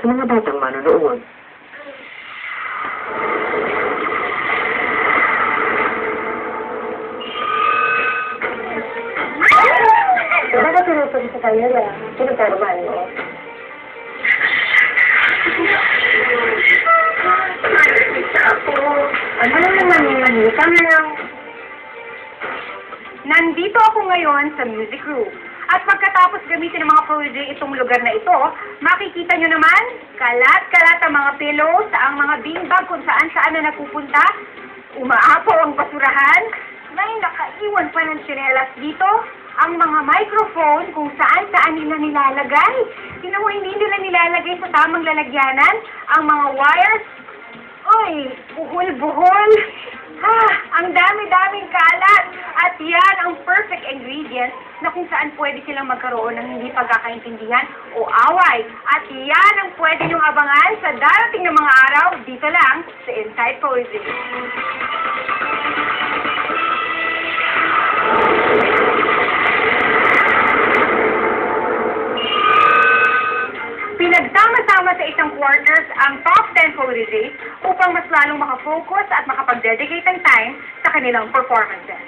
sa mga batang manonood. Bakit tinutulog sa kanya na pinagkarman mo? Ano naman yun? Kami lang. Nandito ako ngayon sa music room. At pagkatapos gamitin ng mga project itong lugar na ito, makikita nyo naman, kalat-kalat ang mga pillows, ang mga beanbag kung saan-saan na napupunta, umaapaw ang basurahan, may nakaiwan pa ng tsinelas dito, ang mga microphone kung saan-saan nila nilalagay. Tingnan mo, hindi nila nilalagay sa tamang lalagyanan, ang mga wires, oy, buhol-buhol. Ang dami-daming kalat. At yan ang perfect ingredients na kung saan pwede silang magkaroon ng hindi pagkakaintindihan o away. At yan ang pwede niyong abangan sa darating na mga araw dito lang sa Inside Poetry. Pinagsama-sama sa isang quarters ang top 10 poetry upang mas lalong makafocus at makapag-dedicate ng time sa kanilang performances.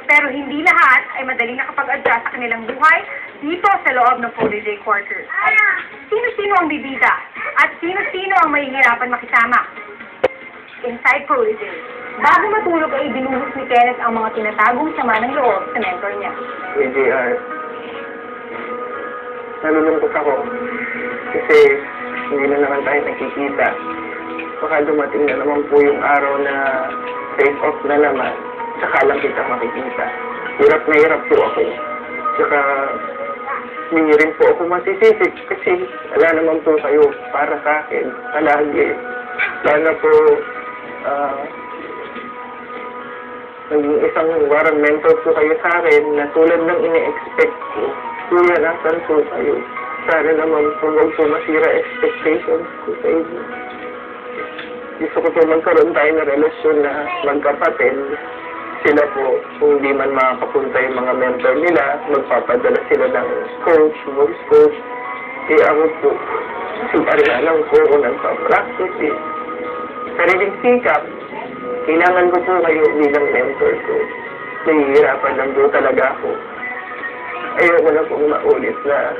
Pero hindi lahat ay madaling nakapag-adjust sa kanilang buhay dito sa loob ng poetry quarters. Sino-sino ang bibida at sino-sino ang mahihirapan makisama? Inside Poetry. Bago matulog ay ibinuhos ni Kenneth ang mga tinatagong sama ng loob sa mentor niya. JR, nalulungkot ako kasi hindi na naman tayo nakikita. Baka dumating na naman po yung araw na face-off na naman, saka lang kita makikita. Hirap na hirap po ako. Saka hindi rin po ako masisisik kasi wala naman po kayo para sa akin palagi. Sana po naging isang warang mentor po kayo sa akin na tulad ng ini-expect ko. Kuya, nasan po kayo? Sana naman po huwag po masira expectations ko sa inyo. Gusto ko po magkaroon tayo ng relasyon na magkapatid. Sila po, kung di man makapunta yung mga mentor nila, magpapadala sila ng coach, voice coach. Ako po, siya lang po ako nagpa-practice eh. Sariling sikap, kailangan ko po kayo bilang mentor ko. Nahihirapan lang po talaga ako. Ayoko na pong maulit na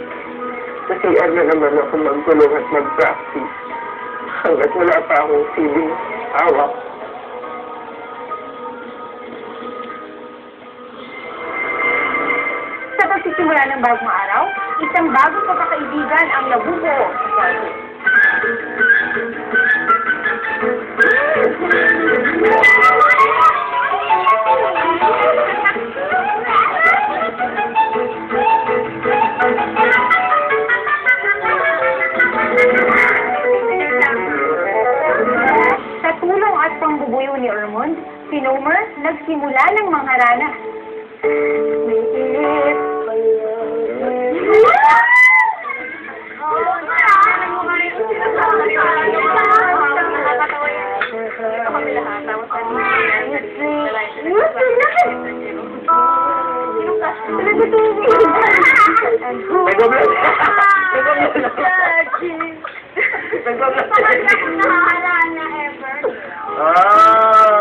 CR na naman ako magkulong at mag-practice hanggat wala pa akong feeling hawak. Sa pagsisimula ng bagong araw, isang bagong pagkakaibigan ang nabubuo sa kwarto. Sa tulong at pangbubuyo ni Ormond, si Nomer nagsimula ng mangharana. May inip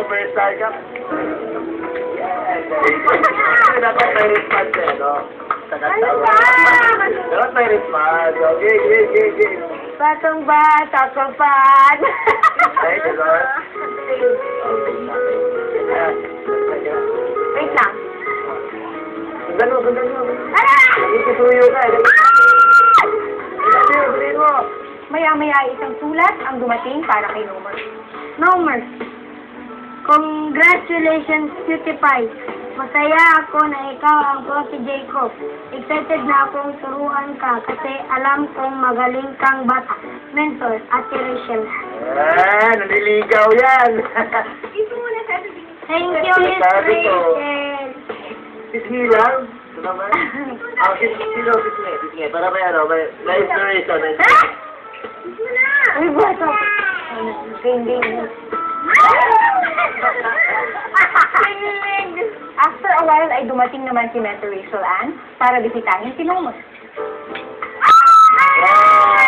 first time ka? Dapat may response eh, no? Ano ba? Dapat may response. Okay. Batang bata ka pa. Ay, gano'n? Wait lang. Gano'n. Nagkisuyo ka. Sabihin mo. Maya-maya ay isang sulat ang dumating para kay Nomer. Nomer, congratulations, Cutie Pie. Masaya ako na ikaw ang Prof. Jacob. Excited na akong turuan ka kasi alam kong magaling kang bata. Mentor, Ate Rachel. Naliligaw yan. Ito muna sa Thank you, Miss Rachel. Sige lang. Sige. Para may may inspiration. Uy, bata. Hindi. After a while ay dumating naman si Mentor Rachel Ann para bisitahin si Nomer. Wow!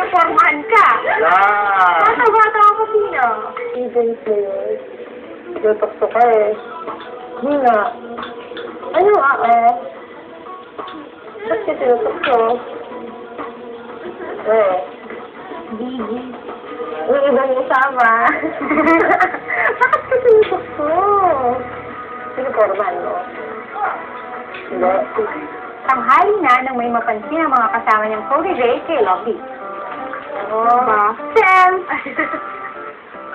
Formahan ka. Ah! Bata-bata ako sino. Even players. Tutok ka eh. Hindi nga. Ano ba't ka tinutok ko? Biggie. Yung ibang isama. Bakit ka tinutok ko? Sino forman mo? Hindi. Tanghali na nang may mapansin ang mga kasama niyang protege kay Lovely. Oh. Sam!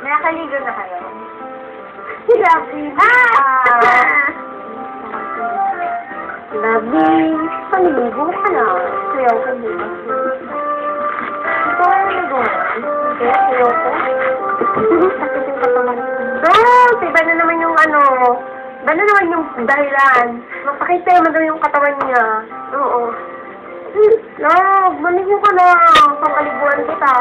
Nakakaligo na kayo? Si Lovely. Lovely. Paligo ka na. Sayaw ka dito. Ito ka naligo na. Hindi, sayaw ko. Sakit yung katawan. Iba na naman yung iba na naman yung dahilan. Mapakita naman daw yung katawan niya. Oo. Love, maligo ka na. Papaliguan kita.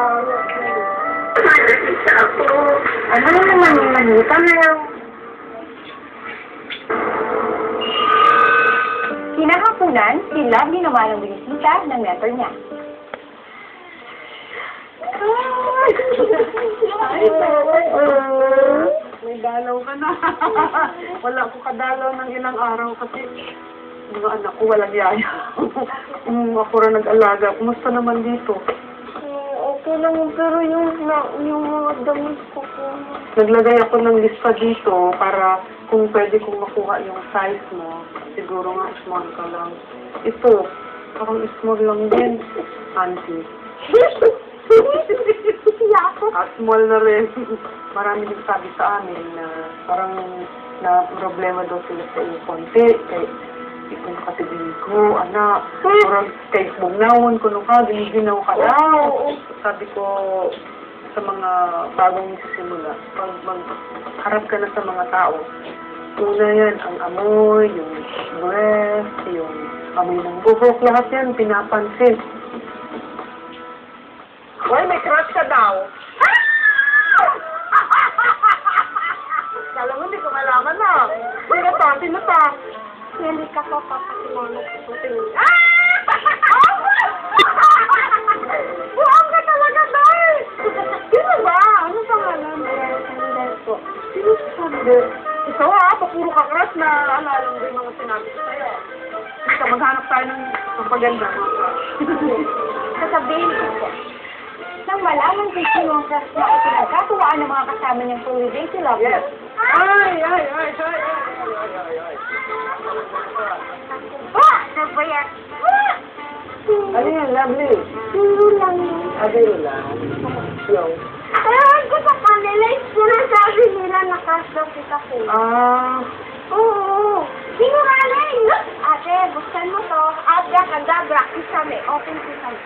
Ano naman yung manita na lang. Kinahaponan, si Lovely naman ang binisita ng mentor niya. May dalaw ka na. Wala ko kadalaw ng ilang araw kasi mga anak ko walang yaya. Ako rin nag-alaga. Kumusta naman dito? Okay lang, pero yung mga damit ko. Naglagay ako ng lista dito para kung pwede kong makuha yung size mo. Siguro nga small ka lang. Ito, parang small lang din. Auntie. Small na rin. Marami din sabi sa amin na parang na problema daw sila sa iyong konti. Kaya kung katibili ko, anak, parang kahit bugnawon ko nung ka, giniginaw ka daw. Sabi ko sa mga bagong nagsisimula, pag magharap ka na sa mga tao, una yan, ang amoy, yung breath, yung amoy ng buhok, lahat yan, pinapansin. Uy, may crush ka daw. Kala mo, hindi ko malaman na. Sino to? Sino to? Hindi ka pa papakilala ko. Buang ka talaga, Day! Sino ba? Ano pangalan? Sandal po. Sino si Sander? Ikaw papuro ka crush na alala mo yung mga sinabi ko sa'yo. Ito, maghanap tayo ng pagpaganda. Sasabihin ko po. Nang malaman kay sino ang crush na ipinagkatuwaan ng mga kasama niyang protege si Lovely. Yes. Ay! Ano ba yan? Ano yan, Lovely? Sino lang Adil lang. Yung. Ewan ko sa kanila, sinasabi nila na crush daw kita ko. Oo. Sinungaling! Ate, buksan mo to. Abra, kadabra, kisame. Open, kisame.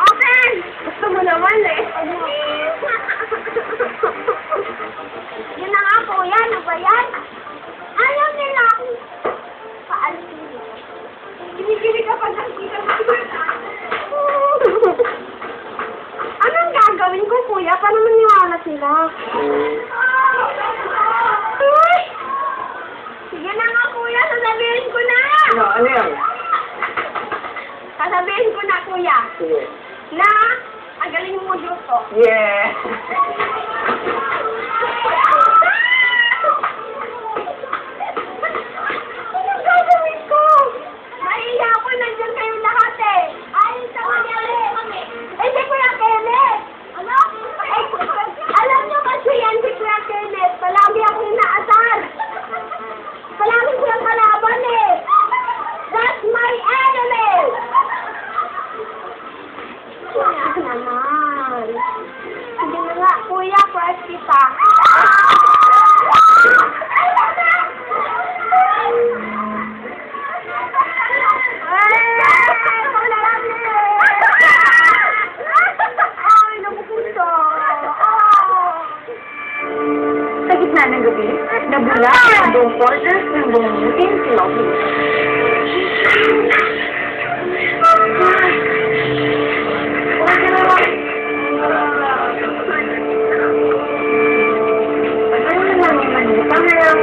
Open! Gusto mo naman eh. Yun na nga po yan. Ano ba yan? Ayaw nila ako. Paalisin nila. Kinikilig ka pa ng kita. Anong gagawin ko, kuya? Paano maniwala sila? Uy! Sige na nga, kuya. Sasabihin ko na! Ano yan? Sasabihin ko na, kuya. Sige. Na, ang galing mo magluto. Yeah! Anong gagawin ko? Mahiya ako, nandiyan kayo lahat eh. Ay, sa mangyari. Eh, si Kuya Kenneth. Ano? Eh, alam niyo kasi yan si Kuya Kenneth. Palagi akong inaasar. Palagi ko lang kalaban eh. That's my enemy. Kuya naman. Sige na nga, kuya, crush kita. Ay, nabukunto. Sa gitna ng gabi, nabula ang buong quarters ng bumubutin si Lovely. Ano naman yung manita ngayon?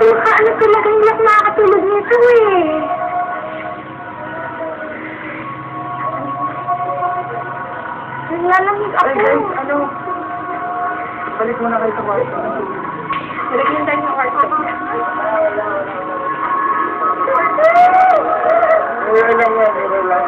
Ano talagang iyak nakakatulog nito eh. Ay, guys, ano? Balik muna kayo sa kwarto. Nilagyan tayo ng kwarto. Meron lang yan, meron lang.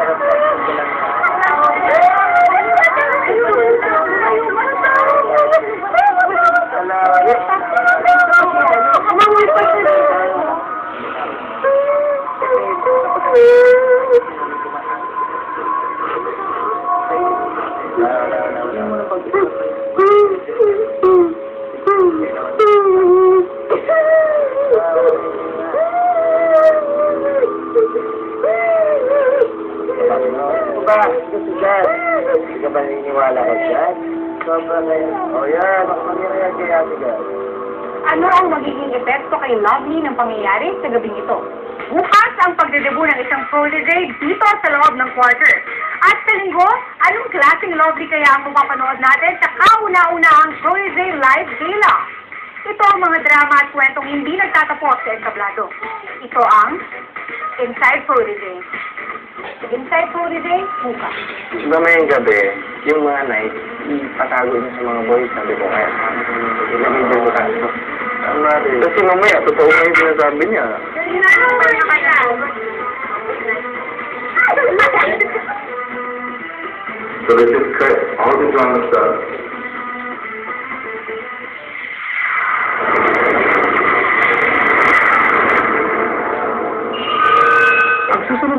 Hindi ka ba naniniwala ka dyan? Sobra na yan. O yan, makapagyan yan kaya siya. Ano ang magiging epekto kay Lovely ng pangyayari sa gabing ito? Bukas ang pagdedebu ng isang protege dito sa loob ng quarter. At sa linggo, anong klaseng Lovely kaya ang mapapanood natin sa kauna-unahang protege live gala? Ito ang mga drama at kwentong hindi nagtatapos sa entablado. Ito ang Inside Protege. Inside Protege, bukas. Mamayang gabi, yung mga night, ipatago niyo sa mga boys, sabi ko kaya ilagay din mo tayo. Kasi mamaya, totoo na yung sinasabi niya. So they just cut all the drama stuff. Ang susunod